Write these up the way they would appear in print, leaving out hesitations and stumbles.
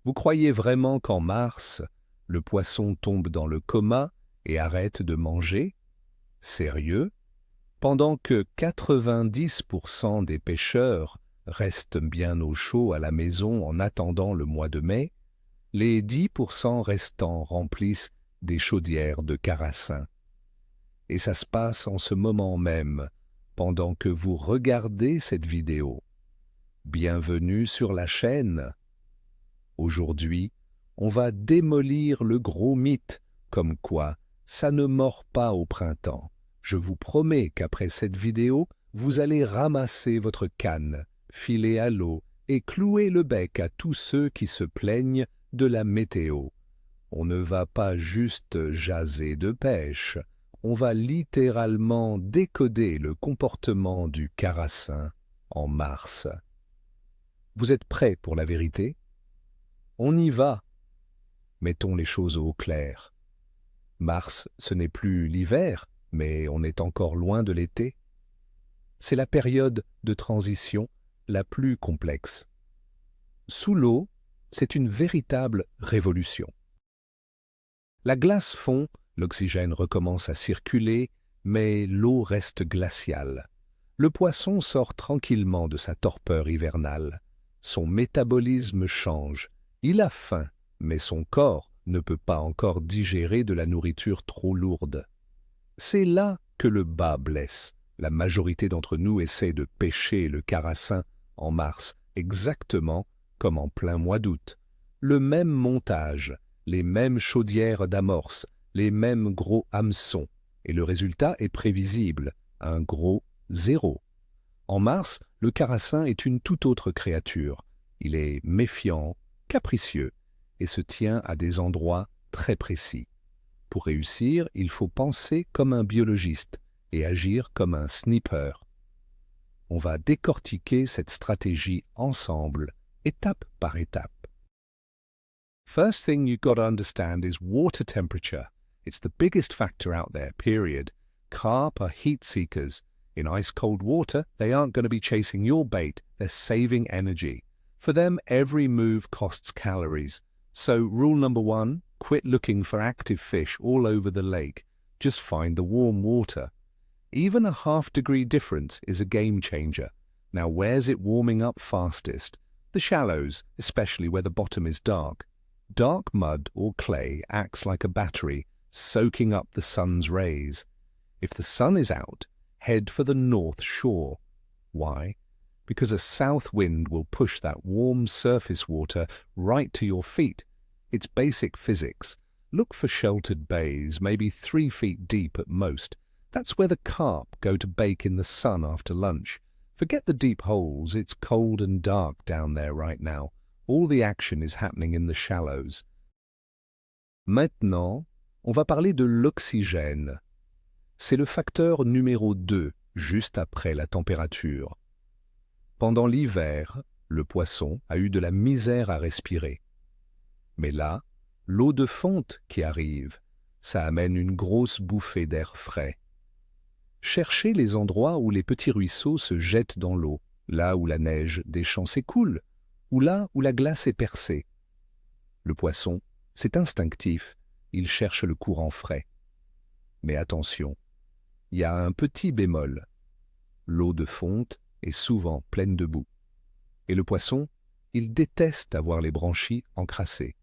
Vous croyez vraiment qu'en mars, le poisson tombe dans le coma et arrête de manger? Sérieux? Pendant que 90% des pêcheurs restent bien au chaud à la maison en attendant le mois de mai, les 10% restants remplissent des chaudières de carassins. Et ça se passe en ce moment même, pendant que vous regardez cette vidéo. Bienvenue sur la chaîne. Aujourd'hui, on va démolir le gros mythe, comme quoi ça ne mord pas au printemps. Je vous promets qu'après cette vidéo, vous allez ramasser votre canne, filer à l'eau et clouer le bec à tous ceux qui se plaignent de la météo. On ne va pas juste jaser de pêche, on va littéralement décoder le comportement du carassin en mars. Vous êtes prêts pour la vérité? On y va. Mettons les choses au clair. Mars, ce n'est plus l'hiver, mais on est encore loin de l'été. C'est la période de transition la plus complexe. Sous l'eau, c'est une véritable révolution. La glace fond, l'oxygène recommence à circuler, mais l'eau reste glaciale. Le poisson sort tranquillement de sa torpeur hivernale. Son métabolisme change. Il a faim, mais son corps ne peut pas encore digérer de la nourriture trop lourde. C'est là que le bât blesse. La majorité d'entre nous essaie de pêcher le carassin en mars, exactement comme en plein mois d'août. Le même montage, les mêmes chaudières d'amorce, les mêmes gros hameçons, et le résultat est prévisible, un gros zéro. En mars, le carassin est une toute autre créature. Il est méfiant, capricieux, et se tient à des endroits très précis. Pour réussir, il faut penser comme un biologiste et agir comme un sniper. On va décortiquer cette stratégie ensemble, étape par étape. First thing you've got to understand is water temperature. It's the biggest factor out there, period. Carp are heat seekers. In ice-cold water, they aren't going to be chasing your bait, they're saving energy. For them, every move costs calories. So rule number 1, quit looking for active fish all over the lake. Just find the warm water. Even a half-degree difference is a game changer. Now where's it warming up fastest? The shallows, especially where the bottom is dark. Dark mud or clay acts like a battery, soaking up the sun's rays. If the sun is out, head for the north shore. Why? Because a south wind will push that warm surface water right to your feet. It's basic physics. Look for sheltered bays, maybe 3 feet deep at most. That's where the carp go to bake in the sun after lunch. Forget the deep holes, it's cold and dark down there right now. All the action is happening in the shallows. Maintenant, on va parler de l'oxygène. C'est le facteur numéro 2, juste après la température. Pendant l'hiver, le poisson a eu de la misère à respirer. Mais là, l'eau de fonte qui arrive, ça amène une grosse bouffée d'air frais. Cherchez les endroits où les petits ruisseaux se jettent dans l'eau, là où la neige des champs s'écoule, ou là où la glace est percée. Le poisson, c'est instinctif, il cherche le courant frais. Mais attention, il y a un petit bémol. L'eau de fonte est souvent pleine de boue. Et le poisson, il déteste avoir les branchies encrassées.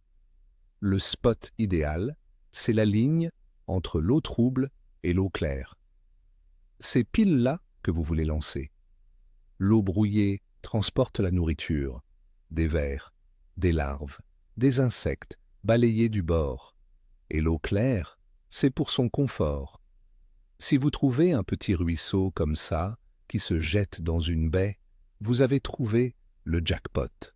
Le spot idéal, c'est la ligne entre l'eau trouble et l'eau claire. C'est pile là que vous voulez lancer. L'eau brouillée transporte la nourriture, des vers, des larves, des insectes balayés du bord. Et l'eau claire, c'est pour son confort. Si vous trouvez un petit ruisseau comme ça, qui se jette dans une baie, vous avez trouvé le jackpot.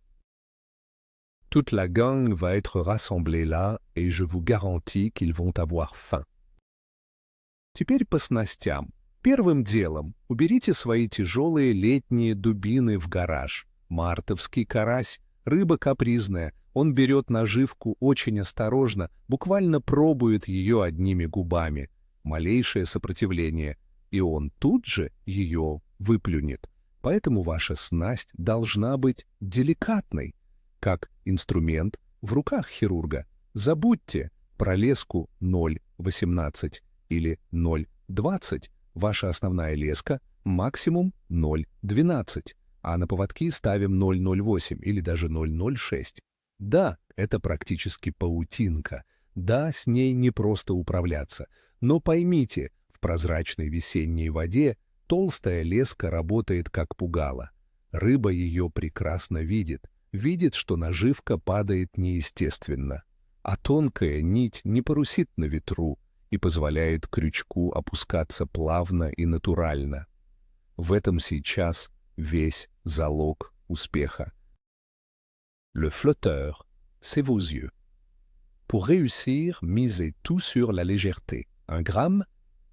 Toute la gang va être rassemblée là et je vous garantis qu'ils vont avoir faim. Теперь по снастям. Первым делом уберите свои тяжелые летние дубины в гараж. Мартовский карась, рыба капризная, он берет наживку очень осторожно, буквально пробует ее одними губами. Малейшее сопротивление, и он тут же ее выплюнет. Поэтому ваша снасть должна быть деликатной, как инструмент в руках хирурга. Забудьте про леску 0,18 или 0,20. Ваша основная леска максимум 0,12, а на поводки ставим 0,08 или даже 0,06. Да, это практически паутинка. Да, с ней не просто управляться. Но поймите, в прозрачной весенней воде толстая леска работает как пугало. Рыба ее прекрасно видит. Видит, что наживка падает неестественно. А тонкая нить не парусит на ветру и позволяет крючку опускаться плавно и натурально. В этом сейчас весь залог успеха. Le flotteur, c'est vos yeux. Pour réussir, misez tout sur la légèreté. 1 gramme,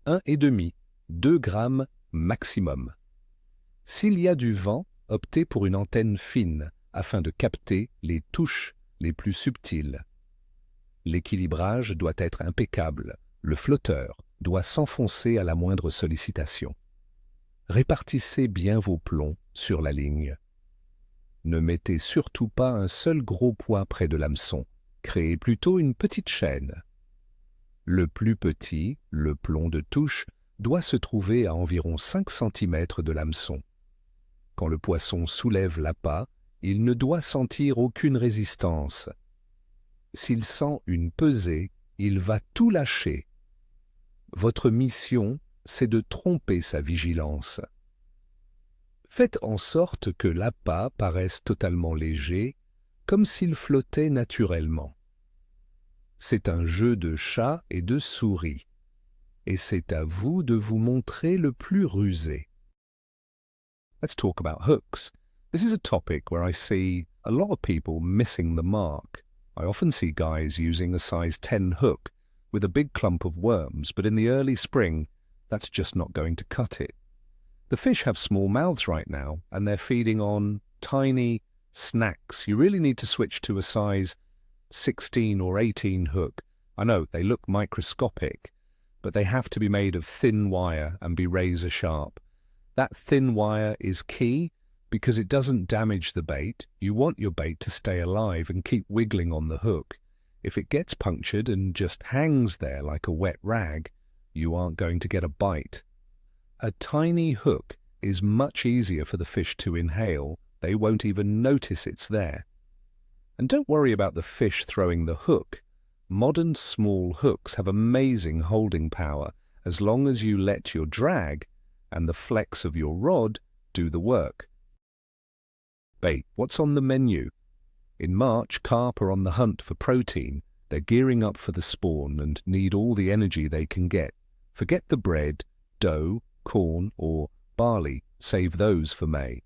1,5, 2 grammes maximum. S'il y a du vent, optez pour une antenne fine afin de capter les touches les plus subtiles. L'équilibrage doit être impeccable. Le flotteur doit s'enfoncer à la moindre sollicitation. Répartissez bien vos plombs sur la ligne. Ne mettez surtout pas un seul gros poids près de l'hameçon. Créez plutôt une petite chaîne. Le plus petit, le plomb de touche, doit se trouver à environ 5 cm de l'hameçon. Quand le poisson soulève l'appât, il ne doit sentir aucune résistance. S'il sent une pesée, il va tout lâcher. Votre mission, c'est de tromper sa vigilance. Faites en sorte que l'appât paraisse totalement léger, comme s'il flottait naturellement. C'est un jeu de chat et de souris, et c'est à vous de vous montrer le plus rusé. Let's talk about hooks. This is a topic where I see a lot of people missing the mark. I often see guys using a size 10 hook with a big clump of worms, but in the early spring, that's just not going to cut it. The fish have small mouths right now, and they're feeding on tiny snacks. You really need to switch to a size 16 or 18 hook. I know, they look microscopic, but they have to be made of thin wire and be razor sharp. That thin wire is key because it doesn't damage the bait. You want your bait to stay alive and keep wiggling on the hook. If it gets punctured and just hangs there like a wet rag, you aren't going to get a bite. A tiny hook is much easier for the fish to inhale. They won't even notice it's there. And don't worry about the fish throwing the hook. Modern small hooks have amazing holding power as long as you let your drag and the flex of your rod do the work. Bait, what's on the menu? In March, carp are on the hunt for protein. They're gearing up for the spawn and need all the energy they can get. Forget the bread, dough, corn, or barley. Save those for May.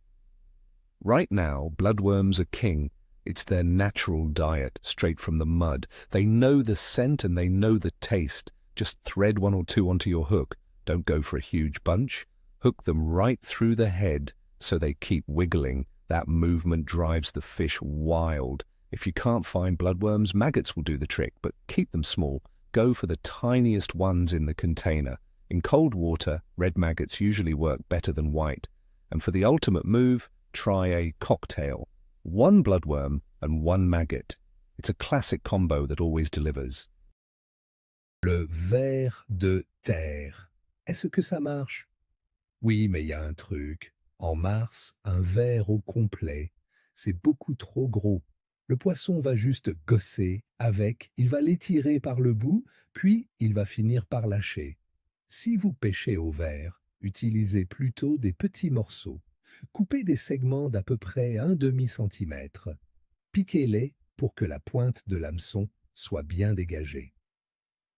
Right now, bloodworms are king. It's their natural diet, straight from the mud. They know the scent and they know the taste. Just thread 1 or 2 onto your hook. Don't go for a huge bunch. Hook them right through the head so they keep wiggling. That movement drives the fish wild. If you can't find bloodworms, maggots will do the trick, but keep them small. Go for the tiniest ones in the container. In cold water, red maggots usually work better than white. And for the ultimate move, try a cocktail. 1 bloodworm and 1 maggot. It's a classic combo that always delivers. Le ver de terre. Est-ce que ça marche? Oui, mais il y a un truc. En mars, un ver au complet, c'est beaucoup trop gros. Le poisson va juste gosser avec, il va l'étirer par le bout, puis il va finir par lâcher. Si vous pêchez au ver, utilisez plutôt des petits morceaux. Coupez des segments d'à peu près 1/2 centimètre. Piquez-les pour que la pointe de l'hameçon soit bien dégagée.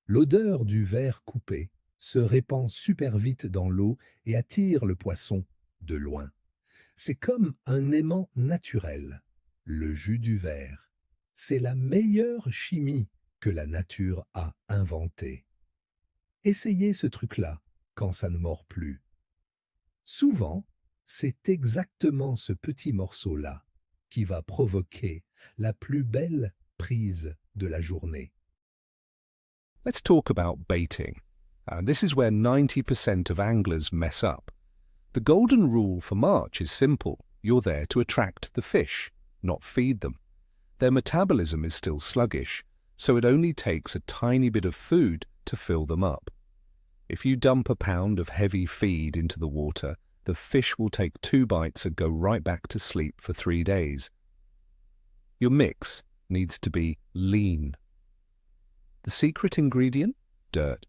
L'odeur du ver coupé se répand super vite dans l'eau et attire le poisson de loin. C'est comme un aimant naturel, le jus du ver. C'est la meilleure chimie que la nature a inventée. Essayez ce truc-là quand ça ne mord plus. Souvent, c'est exactement ce petit morceau-là qui va provoquer la plus belle prise de la journée. Let's talk about baiting. This is where 90% of anglers mess up. The golden rule for March is simple. You're there to attract the fish, not feed them. their metabolism is still sluggish, so it only takes a tiny bit of food to fill them up. If you dump a pound of heavy feed into the water, the fish will take 2 bites and go right back to sleep for 3 days. Your mix needs to be lean. The secret ingredient? Dirt.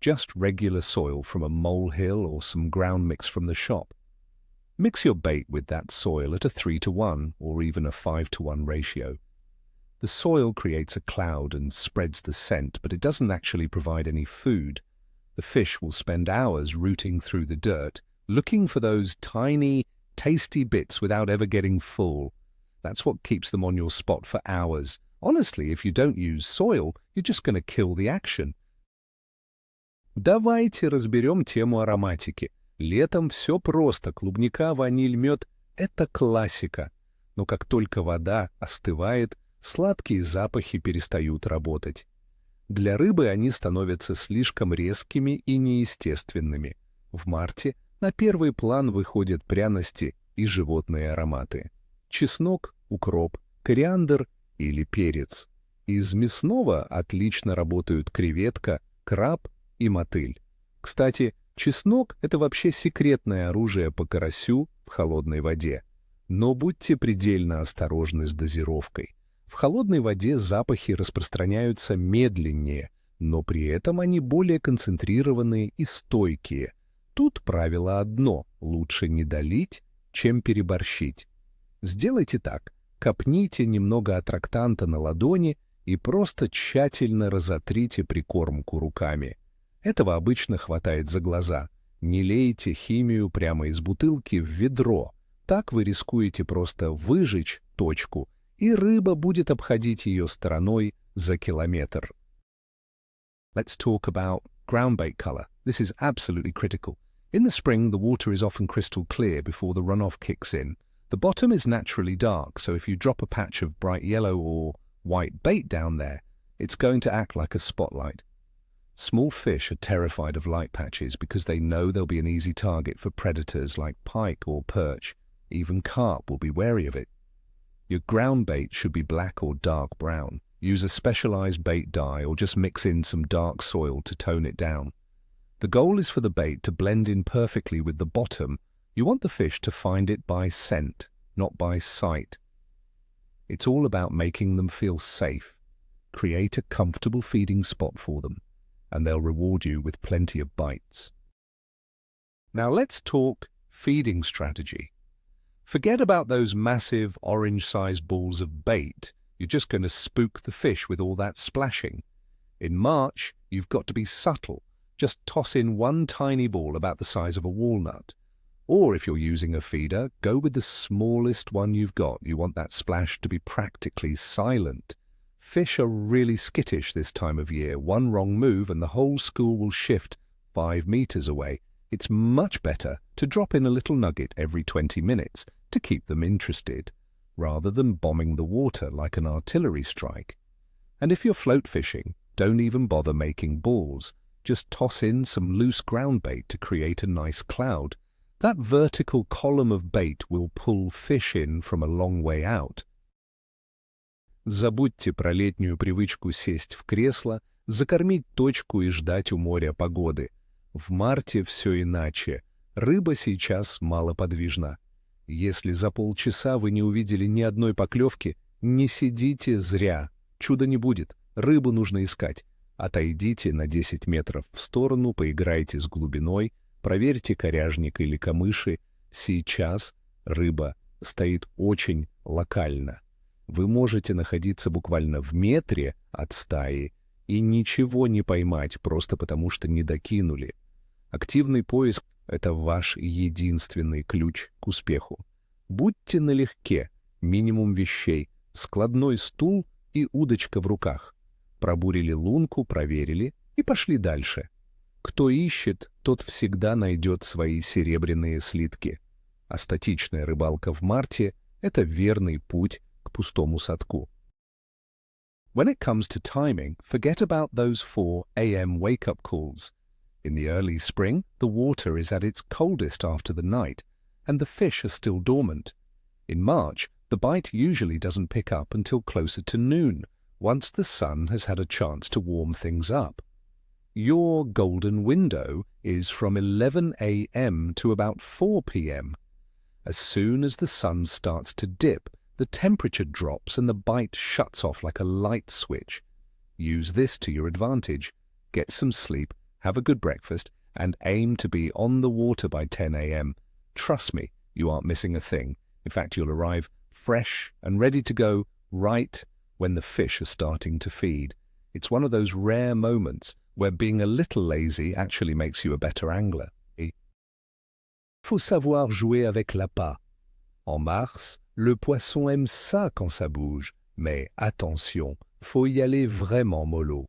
Just regular soil from a molehill or some ground mix from the shop. Mix your bait with that soil at a 3-to-1 or even a 5-to-1 ratio. The soil creates a cloud and spreads the scent, but it doesn't actually provide any food. The fish will spend hours rooting through the dirt, looking for those tiny, tasty bits without ever getting full. That's what keeps them on your spot for hours. Honestly, if you don't use soil, you're just going to kill the action. Давайте разберем тему ароматики. Летом все просто. Клубника, ваниль, мед – это классика. Но как только вода остывает, сладкие запахи перестают работать. Для рыбы они становятся слишком резкими и неестественными. В марте на первый план выходят пряности и животные ароматы. Чеснок, укроп, кориандр или перец. Из мясного отлично работают креветка, краб и мотыль. Кстати, чеснок – это вообще секретное оружие по карасю в холодной воде. Но будьте предельно осторожны с дозировкой. В холодной воде запахи распространяются медленнее, но при этом они более концентрированные и стойкие. Тут правило одно – лучше не долить, чем переборщить. Сделайте так. Капните немного аттрактанта на ладони и просто тщательно разотрите прикормку руками. Этого обычно хватает за глаза. Не лейте химию прямо из бутылки в ведро. Так вы рискуете просто выжечь точку, и рыба будет обходить ее стороной за километр. Let's talk about ground bait color. This is absolutely critical. In the spring, the water is often crystal clear before the runoff kicks in. The bottom is naturally dark, so if you drop a patch of bright yellow or white bait down there, it's going to act like a spotlight. Small fish are terrified of light patches because they know they'll be an easy target for predators like pike or perch. Even carp will be wary of it. Your ground bait should be black or dark brown. Use a specialized bait dye or just mix in some dark soil to tone it down. The goal is for the bait to blend in perfectly with the bottom. You want the fish to find it by scent, not by sight. It's all about making them feel safe. Create a comfortable feeding spot for them, and they'll reward you with plenty of bites. Now let's talk feeding strategy. Forget about those massive orange-sized balls of bait. You're just going to spook the fish with all that splashing. In March, you've got to be subtle. Just toss in one tiny ball about the size of a walnut. Or if you're using a feeder, go with the smallest one you've got. You want that splash to be practically silent. Fish are really skittish this time of year. One wrong move and the whole school will shift 5 meters away. It's much better to drop in a little nugget every 20 minutes to keep them interested, rather than bombing the water like an artillery strike. And if you're float fishing, don't even bother making balls. Just toss in some loose ground bait to create a nice cloud. That vertical column of bait will pull fish in from a long way out. Забудьте про летнюю привычку сесть в кресло, закормить точку и ждать у моря погоды. В марте все иначе. Рыба сейчас малоподвижна. Если за полчаса вы не увидели ни одной поклевки, не сидите зря. Чуда не будет. Рыбу нужно искать. Отойдите на 10 метров в сторону, поиграйте с глубиной, проверьте коряжник или камыши. Сейчас рыба стоит очень локально. Вы можете находиться буквально в метре от стаи и ничего не поймать просто потому, что не докинули. Активный поиск – это ваш единственный ключ к успеху. Будьте налегке, минимум вещей, складной стул и удочка в руках. Пробурили лунку, проверили и пошли дальше. Кто ищет, тот всегда найдет свои серебряные слитки. А статичная рыбалка в марте – это верный путь к пустому садку. When it comes to timing, forget about those 4 a.m. wake-up calls. In the early spring, the water is at its coldest after the night, and the fish are still dormant. In March, The bite usually doesn't pick up until closer to noon, once the sun has had a chance to warm things up. Your golden window is from 11 a.m. to about 4 p.m. As soon as the sun starts to dip, the temperature drops and the bite shuts off like a light switch. Use this to your advantage. Get some sleep, have a good breakfast, and aim to be on the water by 10 a.m. Trust me, you aren't missing a thing. In fact, you'll arrive fresh and ready to go right when the fish are starting to feed. It's one of those rare moments where being a little lazy actually makes you a better angler. Faut savoir jouer avec l'appât. En mars, le poisson aime ça quand ça bouge, mais attention, faut y aller vraiment mollo.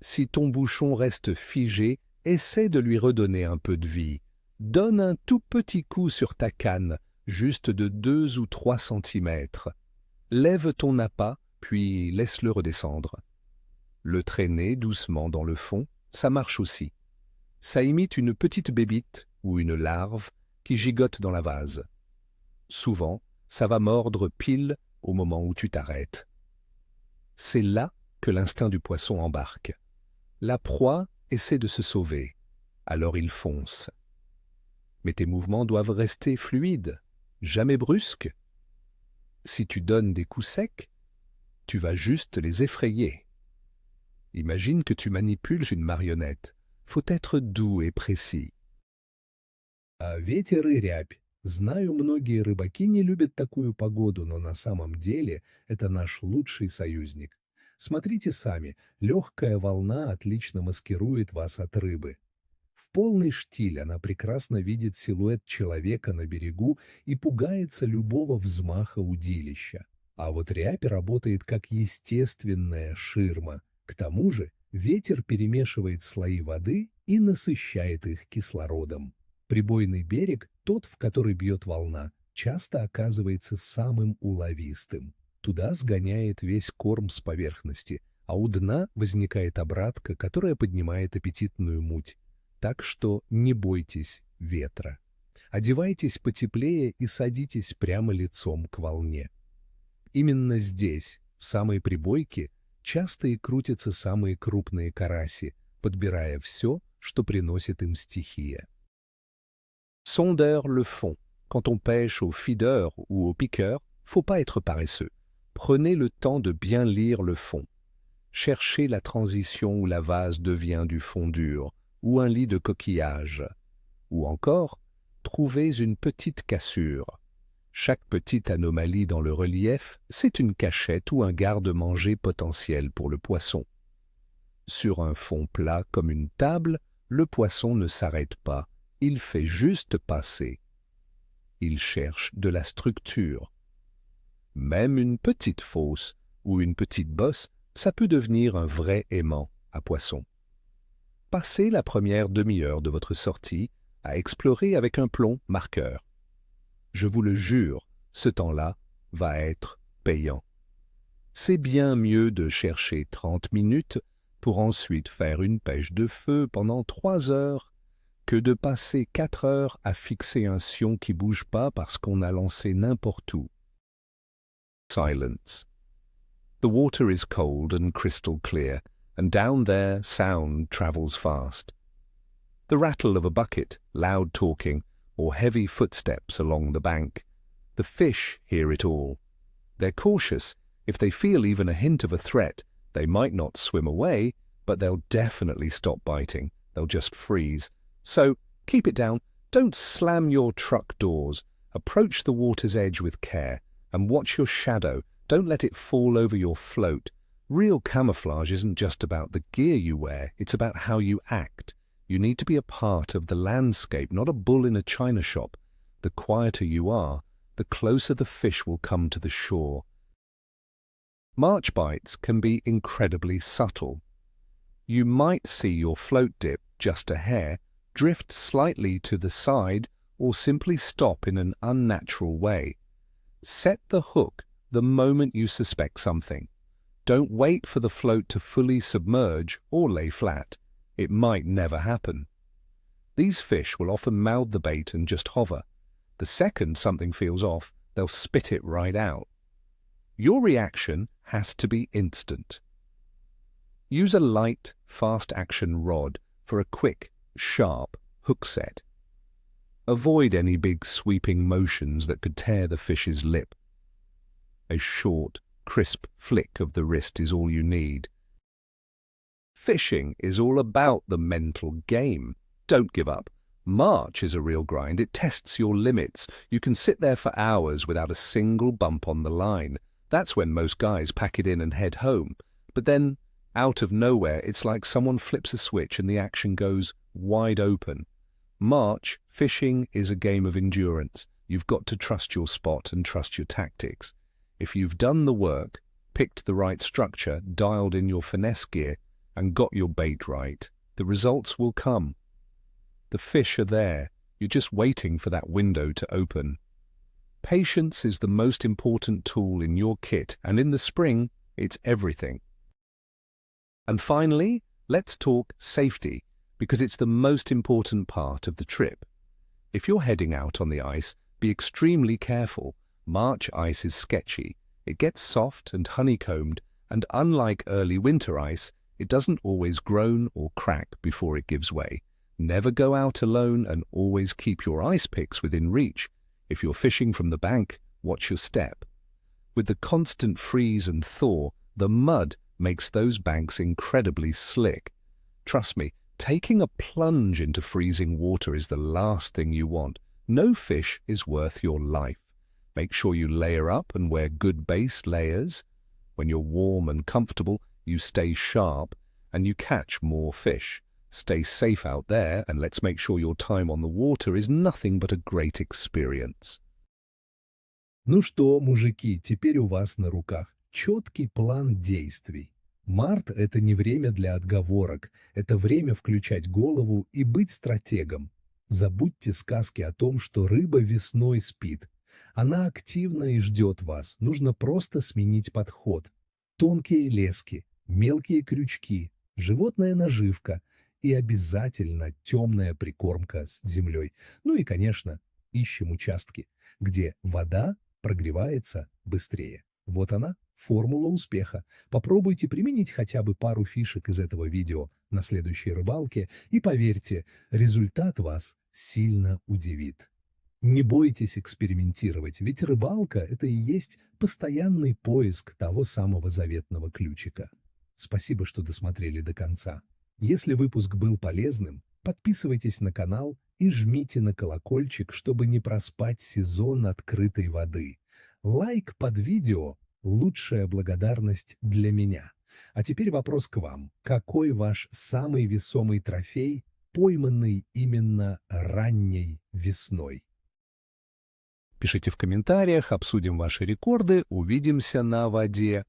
Si ton bouchon reste figé, essaie de lui redonner un peu de vie. Donne un tout petit coup sur ta canne, juste de 2 ou 3 centimètres. Lève ton appât, puis laisse-le redescendre. Le traîner doucement dans le fond, ça marche aussi. Ça imite une petite bébite ou une larve qui gigote dans la vase. Souvent, ça va mordre pile au moment où tu t'arrêtes. C'est là que l'instinct du poisson embarque. La proie essaie de se sauver, alors il fonce. Mais tes mouvements doivent rester fluides, jamais brusques. Si tu donnes des coups secs, tu vas juste les effrayer. Imagine que tu manipules une marionnette. Faut être doux et précis. Ветер и рябь. Знаю, многие рыбаки не любят такую погоду, но на самом деле это наш лучший союзник. Смотрите сами, легкая волна отлично маскирует вас от рыбы. В полный штиль она прекрасно видит силуэт человека на берегу и пугается любого взмаха удилища. А вот рябь работает как естественная ширма. К тому же ветер перемешивает слои воды и насыщает их кислородом. Прибойный берег, тот, в который бьет волна, часто оказывается самым уловистым. Туда сгоняет весь корм с поверхности, а у дна возникает обратка, которая поднимает аппетитную муть. Так что не бойтесь ветра. Одевайтесь потеплее и садитесь прямо лицом к волне. Именно здесь, в самой прибойке, часто и крутятся самые крупные караси, подбирая все, что приносит им стихия. Sondeur le fond. Quand on pêche au feeder ou au piqueur, faut pas être paresseux. Prenez le temps de bien lire le fond. Cherchez la transition où la vase devient du fond dur, ou un lit de coquillages. Ou encore, trouvez une petite cassure. Chaque petite anomalie dans le relief, c'est une cachette ou un garde-manger potentiel pour le poisson. Sur un fond plat comme une table, le poisson ne s'arrête pas, il fait juste passer. Il cherche de la structure. Même une petite fosse ou une petite bosse, ça peut devenir un vrai aimant à poisson. Passez la première demi-heure de votre sortie à explorer avec un plomb marqueur. Je vous le jure, ce temps-là va être payant. C'est bien mieux de chercher 30 minutes pour ensuite faire une pêche de feu pendant 3 heures que de passer 4 heures à fixer un sion qui bouge pas parce qu'on a lancé n'importe où. Silence. The water is cold and crystal clear, and down there sound travels fast. The rattle of a bucket, loud talking, or heavy footsteps along the bank. The fish hear it all. They're cautious. If they feel even a hint of a threat, they might not swim away, but they'll definitely stop biting. They'll just freeze. So keep it down. Don't slam your truck doors. Approach the water's edge with care, and watch your shadow. Don't let it fall over your float. Real camouflage isn't just about the gear you wear, it's about how you act. You need to be a part of the landscape, not a bull in a china shop. The quieter you are, the closer the fish will come to the shore. March bites can be incredibly subtle. You might see your float dip just a hair, drift slightly to the side, or simply stop in an unnatural way. Set the hook the moment you suspect something. Don't wait for the float to fully submerge or lay flat. It might never happen. These fish will often mouth the bait and just hover. The second something feels off, they'll spit it right out. Your reaction has to be instant. Use a light, fast-action rod for a quick, sharp hook set. Avoid any big sweeping motions that could tear the fish's lip. A short, crisp flick of the wrist is all you need. Fishing is all about the mental game. Don't give up. March is a real grind. It tests your limits. You can sit there for hours without a single bump on the line. That's when most guys pack it in and head home. But then, out of nowhere, it's like someone flips a switch and the action goes wide open. March, fishing is a game of endurance. You've got to trust your spot and trust your tactics. If you've done the work, picked the right structure, dialed in your finesse gear, and got your bait right, the results will come. The fish are there. You're just waiting for that window to open. Patience is the most important tool in your kit, and in the spring, it's everything. And finally, let's talk safety, because it's the most important part of the trip. If you're heading out on the ice, be extremely careful. March ice is sketchy. It gets soft and honeycombed, and unlike early winter ice, it doesn't always groan or crack before it gives way. Never go out alone and always keep your ice picks within reach. If you're fishing from the bank, watch your step. With the constant freeze and thaw, the mud makes those banks incredibly slick. Trust me, taking a plunge into freezing water is the last thing you want. No fish is worth your life. Make sure you layer up and wear good base layers. When you're warm and comfortable, you stay sharp and you catch more fish. Stay safe out there, and let's make sure your time on the water is nothing but a great experience. Ну что, мужики, теперь у вас на руках четкий план действий. Март – это не время для отговорок, это время включать голову и быть стратегом. Забудьте сказки о том, что рыба весной спит. Она активна и ждет вас, нужно просто сменить подход. Тонкие лески, мелкие крючки, животная наживка и обязательно темная прикормка с землей. Ну и, конечно, ищем участки, где вода прогревается быстрее. Вот она, формула успеха. Попробуйте применить хотя бы пару фишек из этого видео на следующей рыбалке, и поверьте, результат вас сильно удивит. Не бойтесь экспериментировать, ведь рыбалка – это и есть постоянный поиск того самого заветного ключика. Спасибо, что досмотрели до конца. Если выпуск был полезным, подписывайтесь на канал и жмите на колокольчик, чтобы не проспать сезон открытой воды. Лайк под видео – лучшая благодарность для меня. А теперь вопрос к вам. Какой ваш самый весомый трофей, пойманный именно ранней весной? Пишите в комментариях, обсудим ваши рекорды, увидимся на воде.